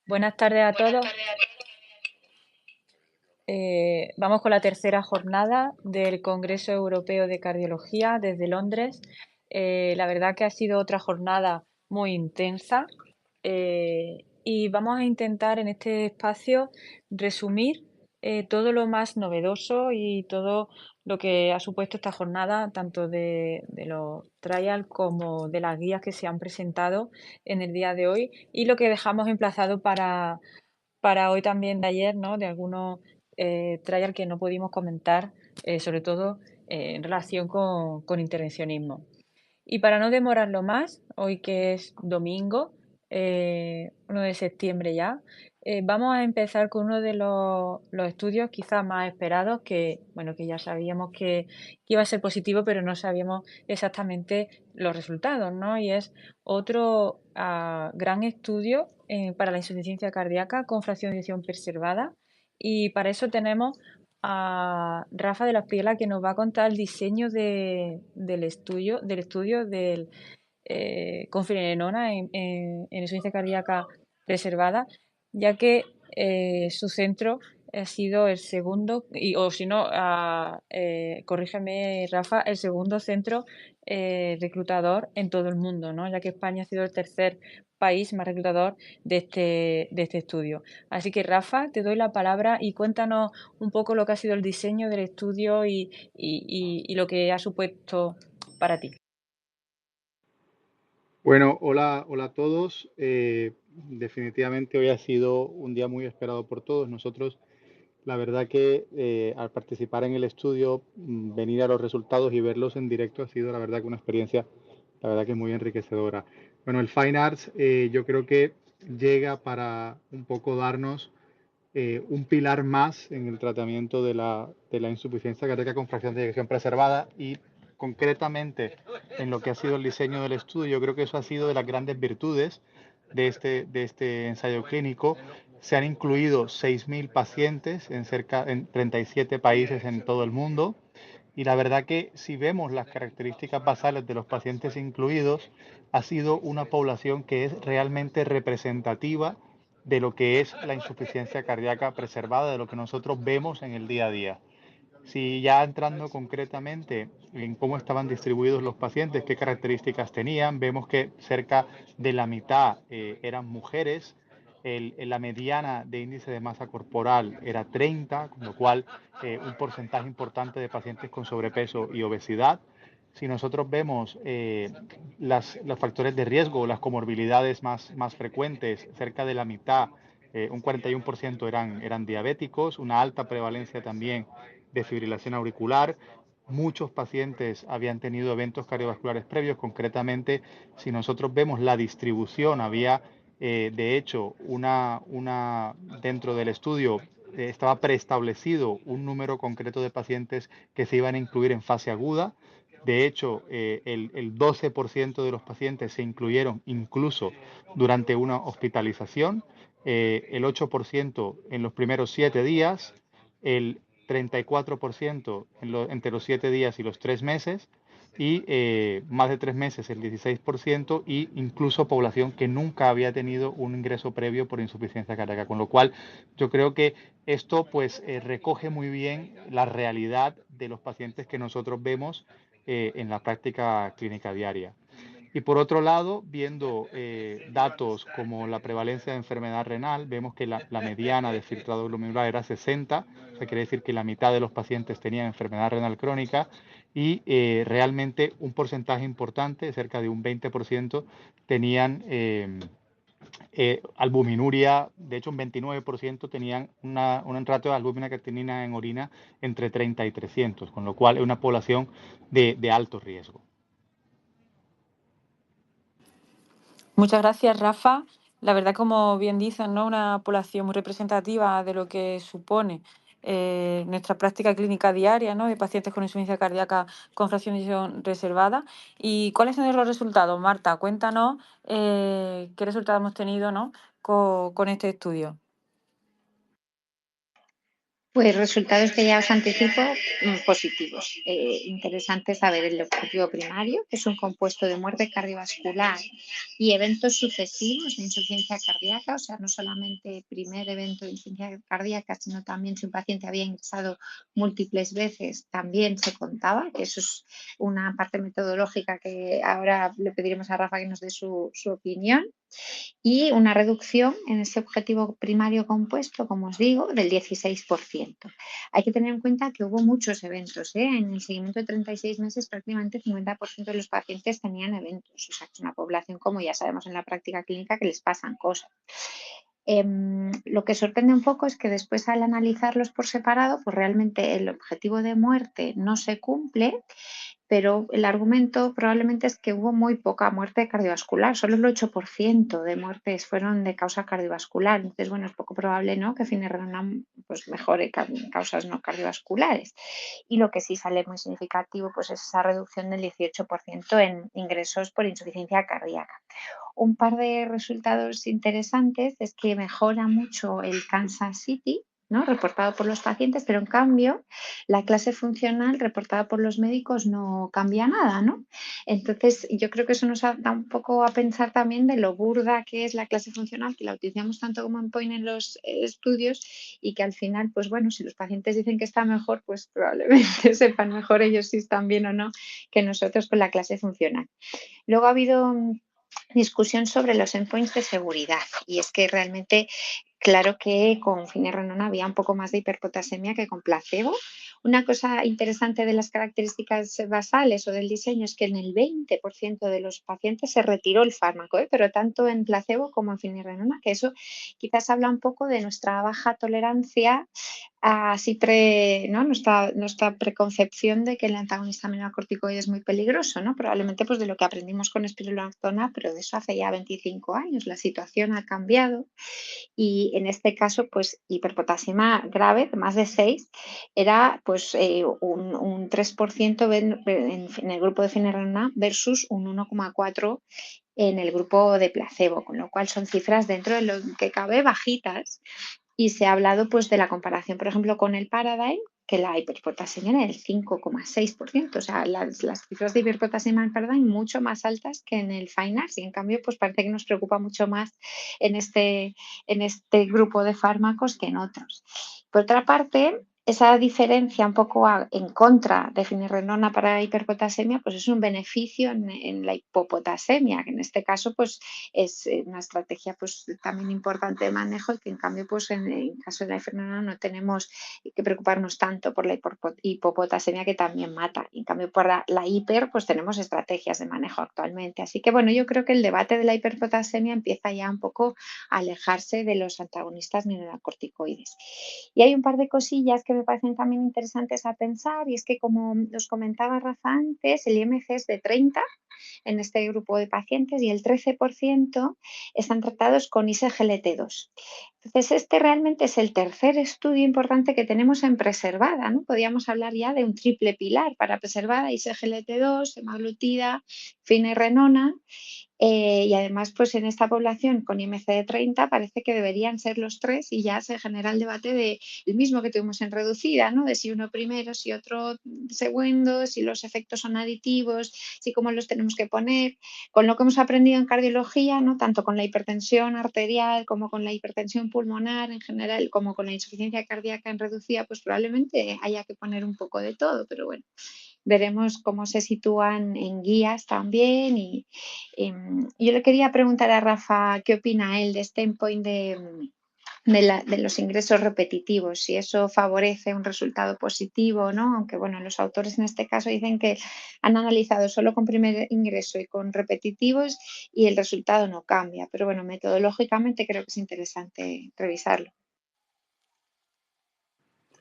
Buenas tardes a todos. Vamos con la tercera jornada del Congreso Europeo de Cardiología desde Londres. La verdad que ha sido otra jornada muy intensa y vamos a intentar en este espacio resumir todo lo más novedoso y todo lo que ha supuesto esta jornada, tanto de los trials como de las guías que se han presentado en el día de hoy y lo que dejamos emplazado para hoy también de ayer, ¿no? De algunos trials que no pudimos comentar, sobre todo en relación con intervencionismo. Y para no demorarlo más, hoy que es domingo, 1 de septiembre ya, vamos a empezar con uno de los estudios quizás más esperados, que, bueno, que ya sabíamos que iba a ser positivo, pero no sabíamos exactamente los resultados, ¿no? Y es otro gran estudio para la insuficiencia cardíaca con fracción de eyección preservada. Y para eso tenemos a Rafa de la Piela, que nos va a contar el diseño del estudio con finerenona en insuficiencia cardíaca preservada, ya que su centro ha sido el segundo, o si no, corrígeme Rafa, el segundo centro reclutador en todo el mundo, ¿no? Ya que España ha sido el tercer país más reclutador de este estudio. Así que Rafa, te doy la palabra y cuéntanos un poco lo que ha sido el diseño del estudio y lo que ha supuesto para ti. Bueno, hola a todos. Definitivamente hoy ha sido un día muy esperado por todos nosotros. La verdad que al participar en el estudio, venir a los resultados y verlos en directo ha sido la verdad que una experiencia, la verdad que muy enriquecedora. Bueno, el Fine Arts yo creo que llega para un poco darnos un pilar más en el tratamiento de la insuficiencia cardíaca con fracción de eyección preservada y concretamente en lo que ha sido el diseño del estudio. Yo creo que eso ha sido de las grandes virtudes de este ensayo clínico. Se han incluido 6.000 pacientes en 37 países en todo el mundo. Y la verdad que si vemos las características basales de los pacientes incluidos, ha sido una población que es realmente representativa de lo que es la insuficiencia cardíaca preservada, de lo que nosotros vemos en el día a día. Si ya entrando concretamente en cómo estaban distribuidos los pacientes, qué características tenían, vemos que cerca de la mitad eran mujeres, la mediana de índice de masa corporal era 30, con lo cual un porcentaje importante de pacientes con sobrepeso y obesidad. Si nosotros vemos los factores de riesgo, las comorbilidades más frecuentes, cerca de la mitad, un 41% eran diabéticos, una alta prevalencia también de fibrilación auricular. Muchos pacientes habían tenido eventos cardiovasculares previos. Concretamente, si nosotros vemos la distribución, había de hecho dentro del estudio estaba preestablecido un número concreto de pacientes que se iban a incluir en fase aguda. De hecho, el 12% de los pacientes se incluyeron incluso durante una hospitalización, el 8% en los primeros 7 días, el 34% entre los 7 días y los 3 meses, y más de 3 meses el 16%, y incluso población que nunca había tenido un ingreso previo por insuficiencia cardíaca. Con lo cual, yo creo que esto pues recoge muy bien la realidad de los pacientes que nosotros vemos en la práctica clínica diaria. Y por otro lado, viendo datos como la prevalencia de enfermedad renal, vemos que la mediana de filtrado glomerular era 60, o sea, quiere decir que la mitad de los pacientes tenían enfermedad renal crónica, y realmente un porcentaje importante, cerca de un 20%, tenían albuminuria. De hecho un 29% tenían un ratio de albúmina creatinina en orina entre 30 y 300, con lo cual es una población de alto riesgo. Muchas gracias, Rafa. La verdad, como bien dicen, ¿no? Una población muy representativa de lo que supone nuestra práctica clínica diaria, ¿no? De pacientes con insuficiencia cardíaca con fracción de eyección reservada. ¿Y cuáles son los resultados? Marta, cuéntanos qué resultados hemos tenido, ¿no? con este estudio. Pues resultados que ya os anticipo, positivos. Interesante saber el objetivo primario, que es un compuesto de muerte cardiovascular y eventos sucesivos de insuficiencia cardíaca, o sea, no solamente primer evento de insuficiencia cardíaca, sino también si un paciente había ingresado múltiples veces, también se contaba, que eso es una parte metodológica que ahora le pediremos a Rafa que nos dé su opinión. Y una reducción en ese objetivo primario compuesto, como os digo, del 16%. Hay que tener en cuenta que hubo muchos eventos. En el seguimiento de 36 meses, prácticamente el 50% de los pacientes tenían eventos. O sea, que es una población, como ya sabemos en la práctica clínica, que les pasan cosas. Lo que sorprende un poco es que después, al analizarlos por separado, pues realmente el objetivo de muerte no se cumple, pero el argumento probablemente es que hubo muy poca muerte cardiovascular, solo el 8% de muertes fueron de causa cardiovascular. Entonces, bueno, es poco probable, ¿no?, que Finerenona pues mejore causas no cardiovasculares. Y lo que sí sale muy significativo pues es esa reducción del 18% en ingresos por insuficiencia cardíaca. Un par de resultados interesantes es que mejora mucho el Kansas City, ¿no?, reportado por los pacientes, pero en cambio la clase funcional reportada por los médicos no cambia nada, ¿no? Entonces, yo creo que eso nos da un poco a pensar también de lo burda que es la clase funcional, que la utilizamos tanto como endpoint en los estudios y que al final, pues bueno, si los pacientes dicen que está mejor, pues probablemente sepan mejor ellos si están bien o no que nosotros con la clase funcional. Luego ha habido discusión sobre los endpoints de seguridad y es que realmente, claro que con finerenona había un poco más de hiperpotasemia que con placebo. Una cosa interesante de las características basales o del diseño es que en el 20% de los pacientes se retiró el fármaco, pero tanto en placebo como en finerenona, que eso quizás habla un poco de nuestra baja tolerancia así ¿no? Nuestra preconcepción de que el antagonista aminoglucocorticoide es muy peligroso, ¿no? Probablemente pues de lo que aprendimos con espirulactona, pero de eso hace ya 25 años. La situación ha cambiado y en este caso, pues hiperpotasemia grave, de más de 6, era pues un 3% en el grupo de finerenona versus un 1,4 en el grupo de placebo, con lo cual son cifras dentro de lo que cabe bajitas. Y se ha hablado pues de la comparación, por ejemplo, con el Paradigm, que la hiperpotasemia era del 5,6%, o sea, las cifras de hiperpotasemia en Paradigm mucho más altas que en el FINEARTS, y en cambio pues parece que nos preocupa mucho más en este grupo de fármacos que en otros. Por otra parte, esa diferencia un poco en contra de finerenona para hiperpotasemia, pues es un beneficio en la hipopotasemia, que en este caso pues es una estrategia pues también importante de manejo y que en cambio pues en caso de la finerenona no tenemos que preocuparnos tanto por la hipopotasemia, que también mata. En cambio por la hiper pues tenemos estrategias de manejo actualmente. Así que bueno, yo creo que el debate de la hiperpotasemia empieza ya un poco a alejarse de los antagonistas mineralocorticoides. Y hay un par de cosillas que me parecen también interesantes a pensar, y es que, como os comentaba Rafa antes, el IMC es de 30 en este grupo de pacientes y el 13% están tratados con ISGLT2. Entonces, este realmente es el tercer estudio importante que tenemos en preservada, ¿no? Podríamos hablar ya de un triple pilar para preservada: ISGLT2, semaglutida, finerenona. Y además, pues en esta población con IMC de 30 parece que deberían ser los tres, y ya se genera el debate de el mismo que tuvimos en reducida, ¿no? De si uno primero, si otro segundo, si los efectos son aditivos, si cómo los tenemos que poner. Con lo que hemos aprendido en cardiología, ¿no?, tanto con la hipertensión arterial como con la hipertensión pulmonar en general, como con la insuficiencia cardíaca en reducida, pues probablemente haya que poner un poco de todo, pero bueno, veremos cómo se sitúan en guías también. Y yo le quería preguntar a Rafa qué opina él de este endpoint de los ingresos repetitivos, si eso favorece un resultado positivo o no, aunque bueno, los autores en este caso dicen que han analizado solo con primer ingreso y con repetitivos y el resultado no cambia, pero bueno, metodológicamente creo que es interesante revisarlo.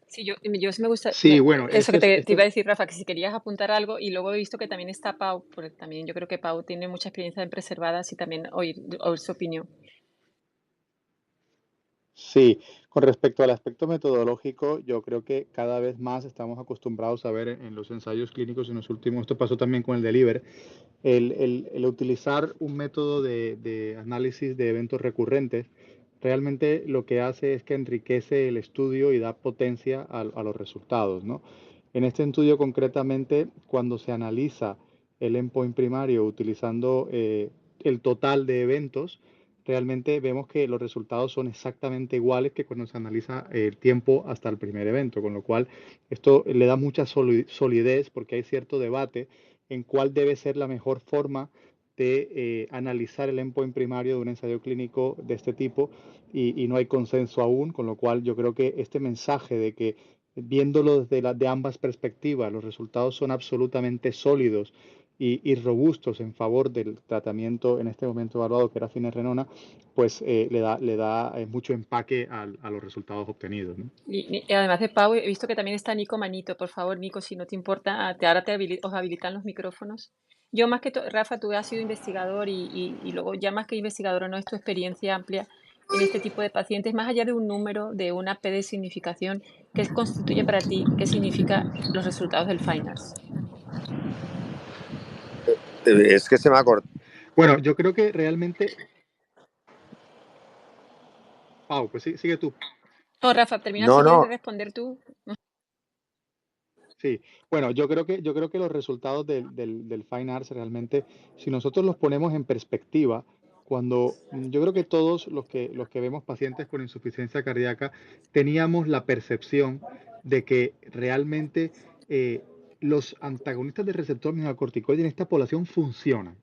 Sí, yo sí me gusta, Sí, bueno, eso que te esto iba a es, decir, Rafa, que si querías apuntar algo, y luego he visto que también está Pau, porque también yo creo que Pau tiene mucha experiencia en preservadas y también oír su opinión. sí, con respecto al aspecto metodológico, yo creo que cada vez más estamos acostumbrados a ver en los ensayos clínicos en los últimos, esto pasó también con el Deliver, el utilizar un método de análisis de eventos recurrentes realmente lo que hace es que enriquece el estudio y da potencia a los resultados, ¿no? En este estudio concretamente, cuando se analiza el endpoint primario utilizando el total de eventos, realmente vemos que los resultados son exactamente iguales que cuando se analiza el tiempo hasta el primer evento, con lo cual esto le da mucha solidez porque hay cierto debate en cuál debe ser la mejor forma de analizar el endpoint primario de un ensayo clínico de este tipo y no hay consenso aún, con lo cual yo creo que este mensaje de que viéndolo de ambas perspectivas, los resultados son absolutamente sólidos y robustos en favor del tratamiento en este momento evaluado, que era finerenona, pues le da mucho empaque a los resultados obtenidos, ¿no? Y además de Pau, he visto que también está Nico Manito. Por favor, Nico, si no te importa, ahora os habilitan los micrófonos. Yo más que Rafa, tú has sido investigador y luego ya más que investigador, ¿no? Es tu experiencia amplia en este tipo de pacientes, más allá de un número, de una P de significación, ¿qué constituye para ti, qué significa los resultados del FINARS? Es que se me ha cortado. Bueno, yo creo que realmente... Pau, pues sí, sigue tú. No, Rafa, termina si No, quieres de no. responder tú. Sí, bueno, yo creo que los resultados del Fine Arts realmente, si nosotros los ponemos en perspectiva, yo creo que todos los que vemos pacientes con insuficiencia cardíaca teníamos la percepción de que realmente los antagonistas del receptor mineralocorticoide en esta población funcionan.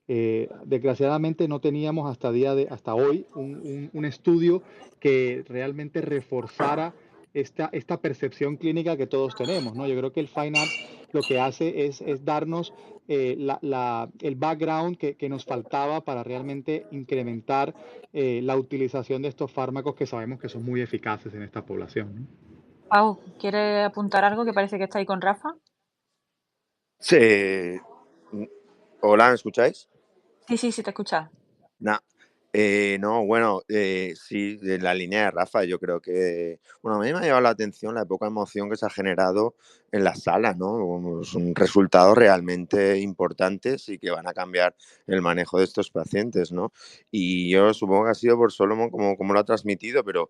Desgraciadamente no teníamos hasta hoy un estudio que realmente reforzara esta percepción clínica que todos tenemos, ¿no? Yo creo que el Fine Arts lo que hace es darnos el background que nos faltaba para realmente incrementar la utilización de estos fármacos que sabemos que son muy eficaces en esta población, ¿no? Pau, ¿quieres apuntar algo que parece que está ahí con Rafa? Sí. Hola, ¿me escucháis? Sí, te escucha. Nah. No, bueno, sí, de la línea de Rafa, yo creo que, bueno, a mí me ha llamado la atención la poca emoción que se ha generado en la sala, ¿no? Son resultados realmente importantes y que van a cambiar el manejo de estos pacientes, ¿no? Y yo supongo que ha sido por Solomon como lo ha transmitido, pero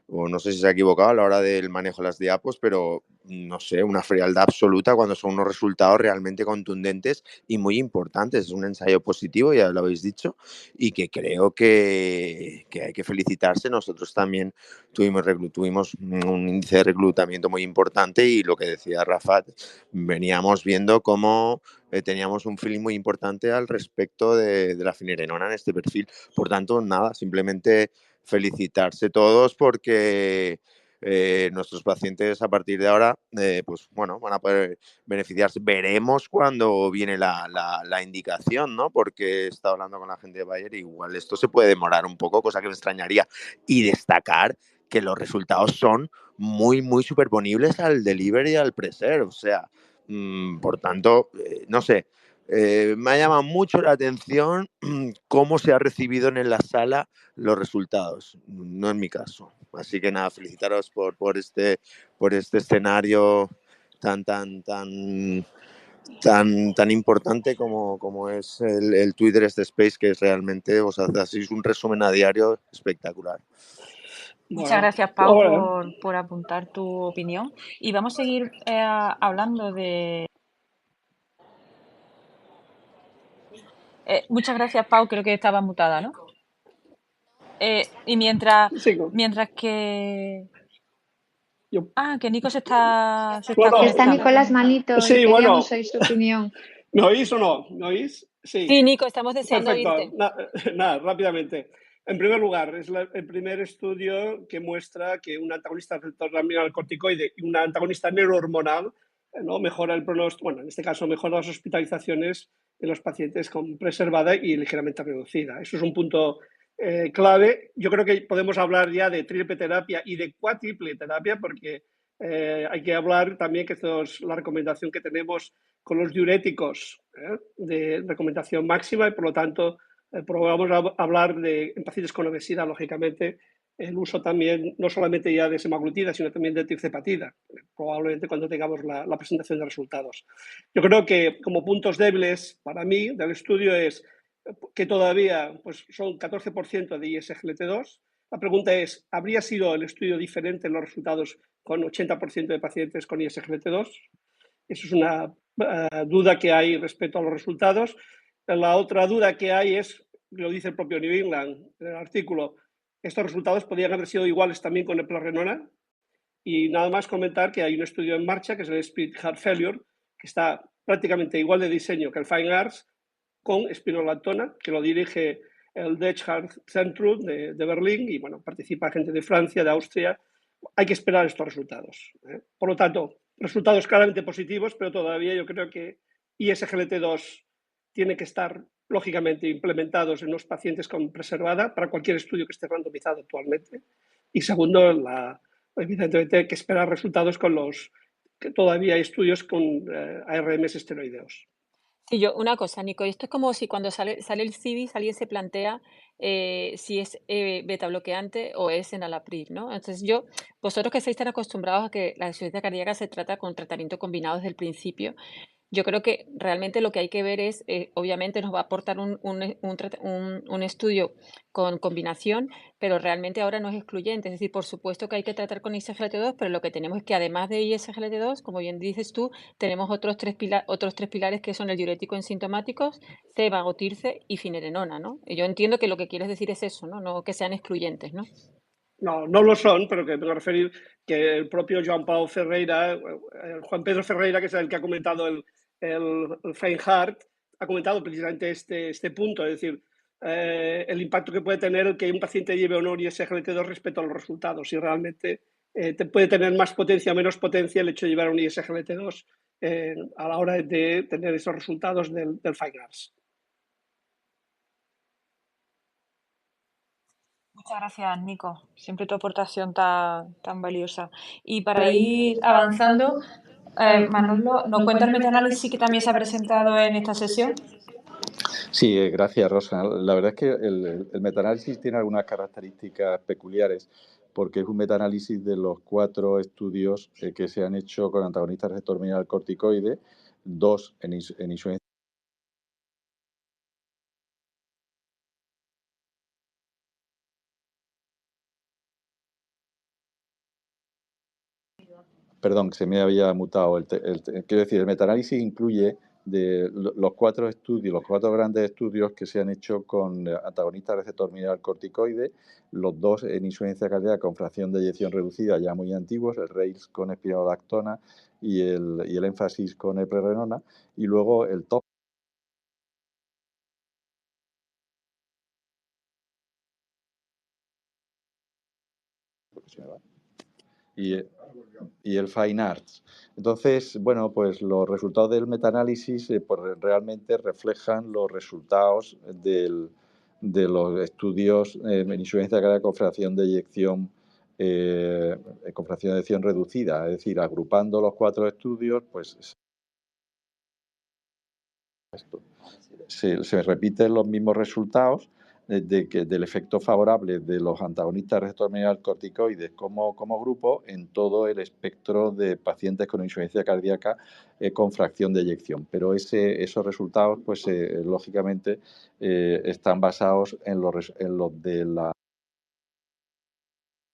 o no sé si se ha equivocado a la hora del manejo de las diapos, pero no sé, una frialdad absoluta cuando son unos resultados realmente contundentes y muy importantes. Es un ensayo positivo, ya lo habéis dicho, y que creo que hay que felicitarse. Nosotros también tuvimos un índice de reclutamiento muy importante y lo que decía Rafa, veníamos viendo cómo teníamos un feeling muy importante al respecto de la finerenona en este perfil. Por tanto, nada, simplemente felicitarse todos porque nuestros pacientes a partir de ahora, pues bueno, van a poder beneficiarse. Veremos cuando viene la indicación, ¿no? Porque he estado hablando con la gente de Bayer y igual esto se puede demorar un poco, cosa que me extrañaría. Y destacar que los resultados son muy, muy superponibles al delivery y al preserve. O sea, por tanto, no sé, me ha llamado mucho la atención cómo se ha recibido en la sala los resultados, no en mi caso. Así que nada, felicitaros por este escenario tan importante como es el Twitter este Space, que es realmente, o sea, hacéis un resumen a diario espectacular. Muchas gracias, Pau, por apuntar tu opinión. Y vamos a seguir hablando de... muchas gracias, Pau, creo que estaba mutada, ¿no? Y mientras que... que Nico se está Está conectando. Nicolás Manito y queríamos oír su opinión. ¿Me oís o no? ¿Me oís? Sí, Nico, estamos deseando oírte. Nada, rápidamente. En primer lugar, es el primer estudio que muestra que un antagonista receptor mineralocorticoide y un antagonista neurohormonal, ¿no?, mejora el pronóstico, bueno, en este caso mejora las hospitalizaciones en los pacientes con preservada y ligeramente reducida. Eso es un punto clave. Yo creo que podemos hablar ya de triple terapia y de cuádruple terapia, porque hay que hablar también que esto es la recomendación que tenemos con los diuréticos de recomendación máxima y por lo tanto probamos a hablar en pacientes con obesidad, lógicamente, el uso también no solamente ya de semaglutida, sino también de tirzepatida, probablemente cuando tengamos la presentación de resultados. Yo creo que como puntos débiles para mí del estudio es que todavía pues, son 14% de ISGLT2, La pregunta es, ¿habría sido el estudio diferente en los resultados con 80% de pacientes con ISGLT2? Eso es una duda que hay respecto a los resultados. La otra duda que hay es, lo dice el propio New England en el artículo, estos resultados podrían haber sido iguales también con eplerenona. Y nada más comentar que hay un estudio en marcha, que es el Speed Heart Failure, que está prácticamente igual de diseño que el Fine Arts, con espironolactona, que lo dirige el Deutsche Heart Zentrum de Berlín, y bueno, participa gente de Francia, de Austria. Hay que esperar estos resultados. Por lo tanto, resultados claramente positivos, pero todavía yo creo que ISGLT2 tiene que estar, lógicamente, implementados en los pacientes con preservada para cualquier estudio que esté randomizado actualmente. Y segundo, evidentemente hay que esperar resultados con los que todavía hay estudios con ARMs esteroideos. Sí, yo, una cosa, Nico, esto es como si cuando sale el CIBIS alguien se plantea si es beta bloqueante o es enalapril, ¿no? Entonces vosotros que estáis tan acostumbrados a que la insuficiencia cardíaca se trata con tratamiento combinado desde el principio, yo creo que realmente lo que hay que ver es, obviamente nos va a aportar un estudio con combinación, pero realmente ahora no es excluyente. Es decir, por supuesto que hay que tratar con ISGLT2, pero lo que tenemos es que además de ISGLT2, como bien dices tú, tenemos otros tres pilares que son el diurético en sintomáticos, ceba, gotirce y finerenona, ¿no? Y yo entiendo que lo que quieres decir es eso, ¿no? No que sean excluyentes, ¿no? No, no lo son, pero que vengo a referir que el propio Joan Pau Ferreira, Juan Pedro Ferreira, que es el que ha comentado el Feinhardt, ha comentado precisamente este punto, es decir, el impacto que puede tener el que un paciente lleve o no un ISGLT2 respecto a los resultados. Si realmente te puede tener más potencia o menos potencia el hecho de llevar un ISGLT2 a la hora de tener esos resultados del Fine-Arts. Muchas gracias, Nico. Siempre tu aportación tan valiosa. Y para ir avanzando, Manolo, ¿nos cuenta el metaanálisis que también se ha presentado en esta sesión? Sí, gracias, Rosa. La verdad es que el metaanálisis tiene algunas características peculiares porque es un metaanálisis de los 4 estudios que se han hecho con antagonistas receptor mineral corticoide, 2 en insuficiencia. Perdón, se me había mutado. Quiero decir, el metaanálisis incluye de los 4 estudios, los 4 grandes estudios que se han hecho con antagonistas receptor mineral corticoide, los 2 en insuficiencia cardíaca con fracción de eyección reducida ya muy antiguos, el RAILS con espironolactona y el énfasis con eplerenona, y luego el top y el Fine Arts. Entonces, bueno, pues los resultados del metaanálisis pues realmente reflejan los resultados de los estudios en insuficiencia cardíaca con fracción de eyección reducida, es decir, agrupando los 4 estudios, pues se repiten los mismos resultados del efecto favorable de los antagonistas receptor mineral corticoides como grupo en todo el espectro de pacientes con insuficiencia cardíaca con fracción de eyección. Pero esos resultados, pues lógicamente, están basados en los de la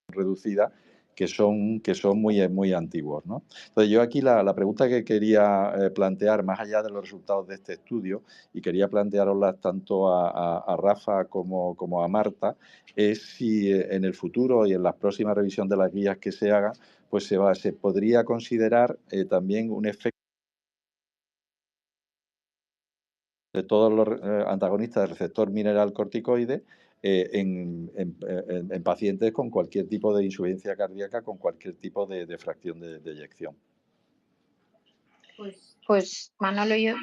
reducida, que son muy antiguos, ¿no? Entonces, yo aquí la pregunta que quería plantear, más allá de los resultados de este estudio, y quería plantearoslas tanto a Rafa como a Marta, es si en el futuro y en la próxima revisión de las guías que se hagan, pues se podría considerar también un efecto de todos los antagonistas del receptor mineral corticoide en pacientes con cualquier tipo de insuficiencia cardíaca, con cualquier tipo de fracción de eyección. Pues Manolo, yo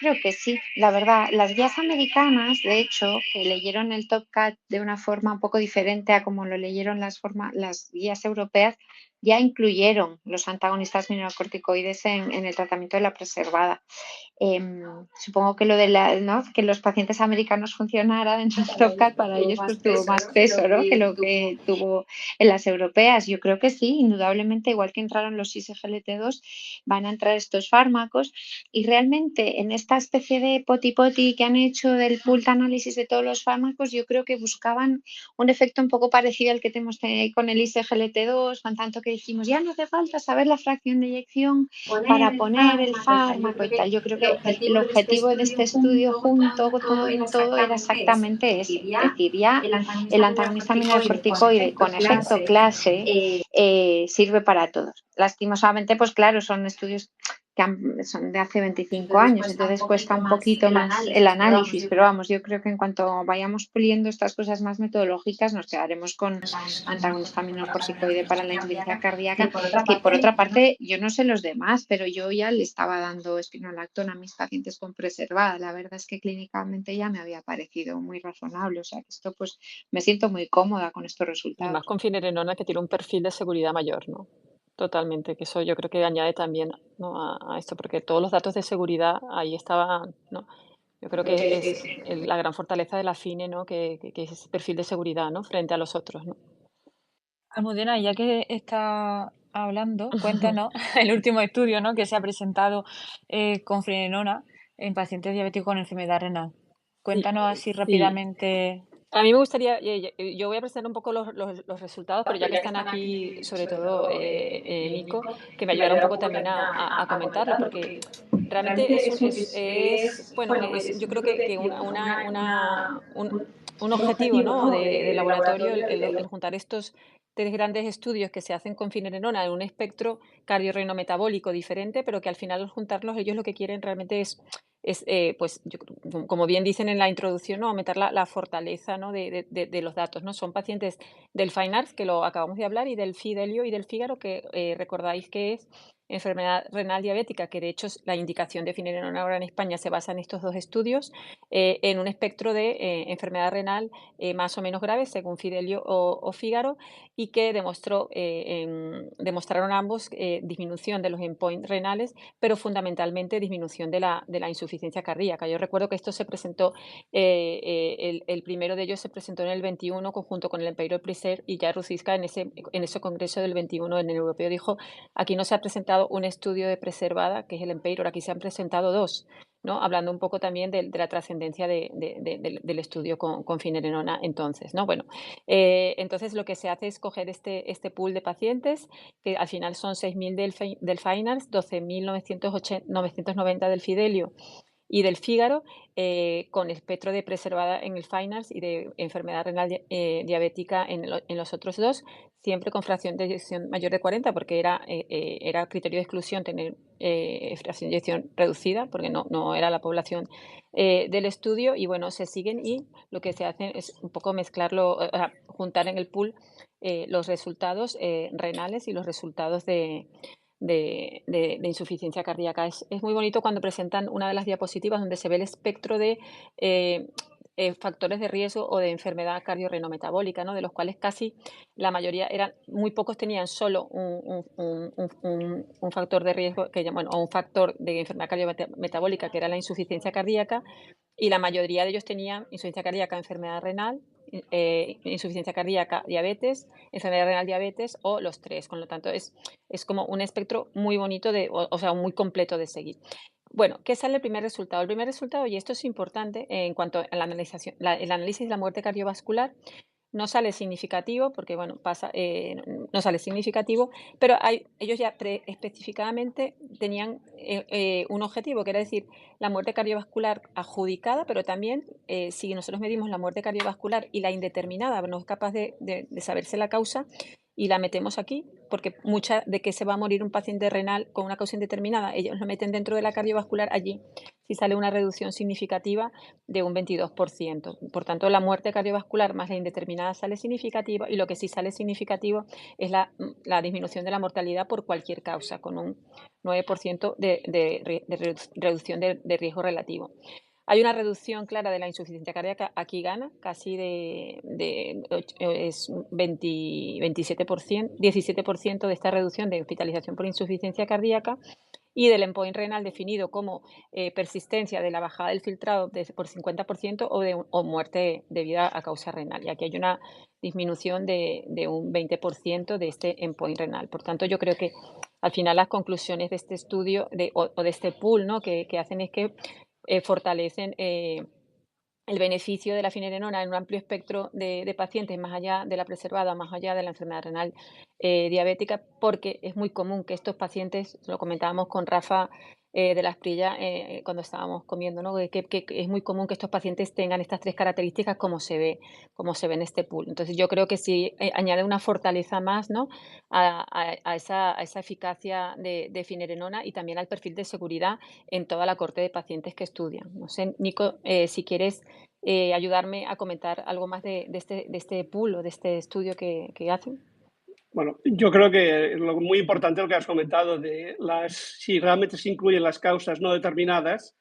creo que sí. La verdad, las guías americanas, de hecho, que leyeron el TopCat de una forma un poco diferente a como lo leyeron las guías europeas, ya incluyeron los antagonistas mineralocorticoides en el tratamiento de la preservada. Supongo que lo de ¿no? que los pacientes americanos funcionara en Stopcat para ellos pues tuvo más peso, ¿no? que lo que tuvo en las europeas. Yo creo que sí, indudablemente, igual que entraron los SGLT2, van a entrar estos fármacos y realmente en esta especie de poti-poti que han hecho del pool de análisis de todos los fármacos, yo creo que buscaban un efecto un poco parecido al que tenemos con el SGLT2, con tanto que dijimos, ya no hace falta saber la fracción de eyección para poner el fármaco y tal. Yo creo que el objetivo de este estudio junto con todo era exactamente ese, es decir, ya el antagonista mineralocorticoide con efecto clase sirve para todos. Lastimosamente, pues claro, son estudios que son de hace 25 años, entonces cuesta un poquito más el análisis, pero vamos, yo creo que en cuanto vayamos puliendo estas cosas más metodológicas nos quedaremos con antagonista mineralocorticoide para la insuficiencia cardíaca, que por otra parte yo no sé los demás, pero yo ya le estaba dando spironolactona a mis pacientes con preservada, la verdad es que clínicamente ya me había parecido muy razonable, o sea que esto pues me siento muy cómoda con estos Y resultados. más con finerenona, que tiene un perfil de seguridad mayor, ¿no? Totalmente, que eso yo creo que añade también, ¿no? a esto, porque todos los datos de seguridad ahí estaban, ¿no? Yo creo que es la gran fortaleza de la FINE, ¿no? Que es ese perfil de seguridad, ¿no? Frente a los otros, ¿no? Almudena, ya que está hablando, cuéntanos el último estudio, ¿no? que se ha presentado con finerenona en pacientes diabéticos con enfermedad renal. Cuéntanos así rápidamente. A mí me gustaría, yo voy a presentar un poco los resultados, pero ya que están aquí, sobre todo Nico, que me ayudará un poco también a comentarlo, porque realmente bueno, yo creo que un objetivo, ¿no? de laboratorio el juntar estos tres grandes estudios que se hacen con finerenona en un espectro cardiorrenometabólico diferente, pero que al final al juntarlos ellos lo que quieren realmente es pues, como bien dicen en la introducción, ¿no? aumentar la fortaleza, ¿no? de los datos, ¿no? Son pacientes del Fine Arts, que lo acabamos de hablar, y del Fidelio y del Fígaro, que recordáis que es enfermedad renal diabética, que de hecho la indicación de finerenona ahora en España se basa en estos dos estudios, en un espectro de enfermedad renal más o menos grave, según Fidelio o Fígaro, y que demostraron ambos disminución de los endpoints renales, pero fundamentalmente disminución de la insuficiencia cardíaca. Yo recuerdo que esto se presentó, el primero de ellos se presentó en el 21 conjunto con el Empeiro Preserve, y ya Ruziska en ese congreso del 21 en el europeo dijo, aquí no se ha presentado un estudio de preservada, que es el Empeiro, aquí se han presentado dos, ¿no? Hablando un poco también de la trascendencia del estudio con finerenona entonces, ¿no? Bueno, entonces lo que se hace es coger este pool de pacientes, que al final son 6.000 del Fine Arts, 12.990 del Fidelio y del Fígaro, con espectro de preservada en el Fine Arts y de enfermedad renal diabética en los otros dos, siempre con fracción de eyección mayor de 40, porque era criterio de exclusión tener fracción de eyección reducida, porque no era la población del estudio, y bueno, se siguen y lo que se hace es un poco mezclarlo, juntar en el pool los resultados renales y los resultados de insuficiencia cardíaca. Es muy bonito cuando presentan una de las diapositivas donde se ve el espectro de factores de riesgo o de enfermedad cardiorrenometabólica, ¿no? de los cuales casi la mayoría muy pocos tenían solo un factor de riesgo, o un factor de enfermedad cardiometabólica, que era la insuficiencia cardíaca, y la mayoría de ellos tenían insuficiencia cardíaca, enfermedad renal, insuficiencia cardíaca, diabetes, enfermedad renal, diabetes, o los tres. Con lo tanto, es como un espectro muy bonito, o sea, muy completo de seguir. Bueno, ¿qué sale el primer resultado? El primer resultado, y esto es importante en cuanto a el análisis de la muerte cardiovascular, no sale significativo, porque bueno, no sale significativo, pero ellos ya específicamente tenían un objetivo, que era decir, la muerte cardiovascular adjudicada, pero también si nosotros medimos la muerte cardiovascular y la indeterminada, no es capaz de saberse la causa, y la metemos aquí, porque mucha de que se va a morir un paciente renal con una causa indeterminada, ellos lo meten dentro de la cardiovascular, allí sí sale una reducción significativa de un 22%. Por tanto, la muerte cardiovascular más la indeterminada sale significativa, y lo que sí sale significativo es la disminución de la mortalidad por cualquier causa, con un 9% de reducción de riesgo relativo. hay una reducción clara de la insuficiencia cardíaca. Aquí gana casi es 27%, 17% de esta reducción de hospitalización por insuficiencia cardíaca, y del endpoint renal definido como persistencia de la bajada del filtrado por 50% o muerte debida a causa renal. Y aquí hay una disminución de un 20% de este endpoint renal. Por tanto, yo creo que al final las conclusiones de este estudio o de este pool, ¿no?, que hacen es que fortalecen el beneficio de la finerenona en un amplio espectro de pacientes, más allá de la preservada, más allá de la enfermedad renal diabética, porque es muy común que estos pacientes, lo comentábamos con Rafa de la Asprilla cuando estábamos comiendo, ¿no?, que es muy común que estos pacientes tengan estas 3 características como se ve en este pool. Entonces yo creo que sí añade una fortaleza más, ¿no?, a esa eficacia de finerenona, y también al perfil de seguridad en toda la corte de pacientes que estudian. No sé, Nico, si quieres ayudarme a comentar algo más de este pool o de este estudio que hacen. Bueno, yo creo que lo muy importante lo que has comentado de si realmente se incluyen las causas no determinadas,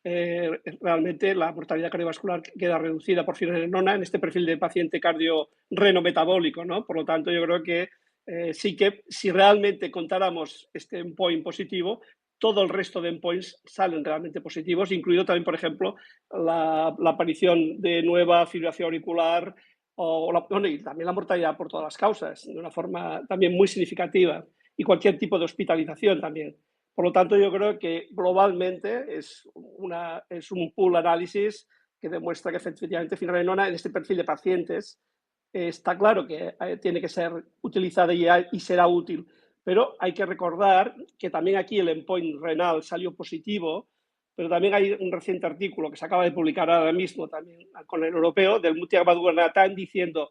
realmente la mortalidad cardiovascular queda reducida por finerenona en este perfil de paciente cardiorrenometabólico, ¿no? Por lo tanto, yo creo que sí que si realmente contáramos este endpoint positivo, todo el resto de endpoints salen realmente positivos, incluido también, por ejemplo, la aparición de nueva fibrilación auricular, y también la mortalidad por todas las causas, de una forma también muy significativa, y cualquier tipo de hospitalización también. Por lo tanto, yo creo que globalmente es un pool análisis que demuestra que efectivamente finerenona en este perfil de pacientes está claro que tiene que ser utilizada y será útil, pero hay que recordar que también aquí el endpoint renal salió positivo, pero también hay un reciente artículo que se acaba de publicar ahora mismo también con el europeo del Muthiah Badouganathan diciendo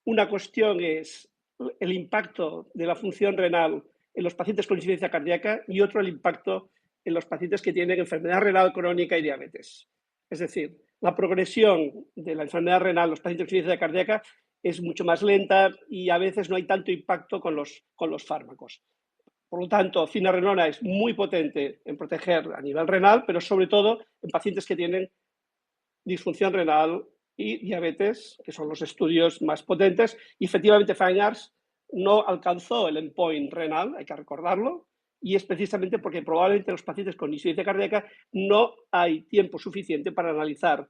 una cuestión es el impacto de la función renal en los pacientes con insuficiencia cardíaca y otro el impacto en los pacientes que tienen enfermedad renal crónica y diabetes. Es decir, la progresión de la enfermedad renal en los pacientes con insuficiencia cardíaca es mucho más lenta y a veces no hay tanto impacto con los fármacos. Por lo tanto, finerenona es muy potente en proteger a nivel renal, pero sobre todo en pacientes que tienen disfunción renal y diabetes, que son los estudios más potentes. Y efectivamente, FINE-ARS no alcanzó el endpoint renal, hay que recordarlo, y es precisamente porque probablemente en los pacientes con insuficiencia cardíaca no hay tiempo suficiente para analizar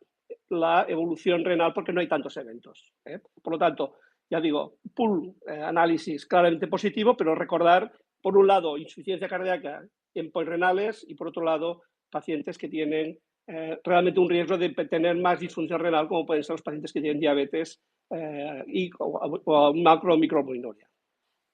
la evolución renal porque no hay tantos eventos. Por lo tanto, ya digo, pool análisis claramente positivo, pero recordar, por un lado, insuficiencia cardíaca en endpoints renales y, por otro lado, pacientes que tienen realmente un riesgo de tener más disfunción renal, como pueden ser los pacientes que tienen diabetes o macro o microalbuminuria.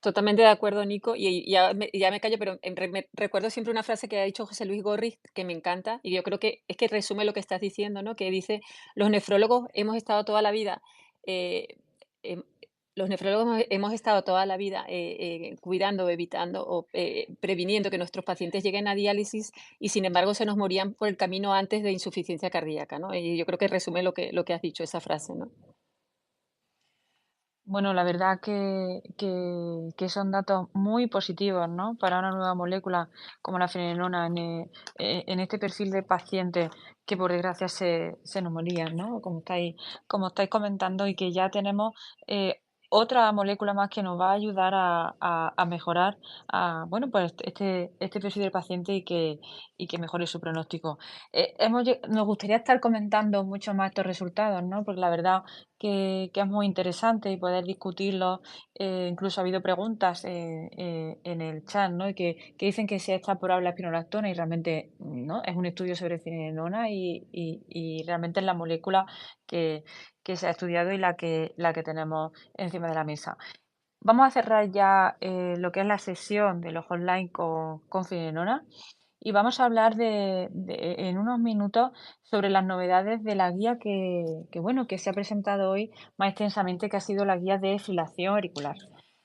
Totalmente de acuerdo, Nico, y ya me callo, pero me recuerdo siempre una frase que ha dicho José Luis Gorri, que me encanta, y yo creo que es que resume lo que estás diciendo, ¿no? Que dice, los nefrólogos hemos estado toda la vida, eh, em, hemos estado toda la vida cuidando, evitando o previniendo que nuestros pacientes lleguen a diálisis, y sin embargo se nos morían por el camino antes de insuficiencia cardíaca, ¿no? Y yo creo que resume lo que has dicho, esa frase, ¿no? Bueno, la verdad que son datos muy positivos, ¿no? Para una nueva molécula como la finerenona en este perfil de pacientes que por desgracia se nos morían, ¿no? Como estáis comentando, y que ya tenemos otra molécula más que nos va a ayudar a mejorar bueno, pues este perfil del paciente y que mejore su pronóstico. Nos gustaría estar comentando mucho más estos resultados, ¿no? Porque la verdad que es muy interesante y poder discutirlo. Incluso ha habido preguntas en el chat, ¿no? Y que dicen que si es extrapolable la espironolactona, y realmente no, es un estudio sobre finerenona y realmente es la molécula que se ha estudiado y la que tenemos encima de la mesa. Vamos a cerrar ya lo que es la sesión de los online con finerenona. Y vamos a hablar en unos minutos sobre las novedades de la guía bueno, que se ha presentado hoy más extensamente, que ha sido la guía de filación auricular.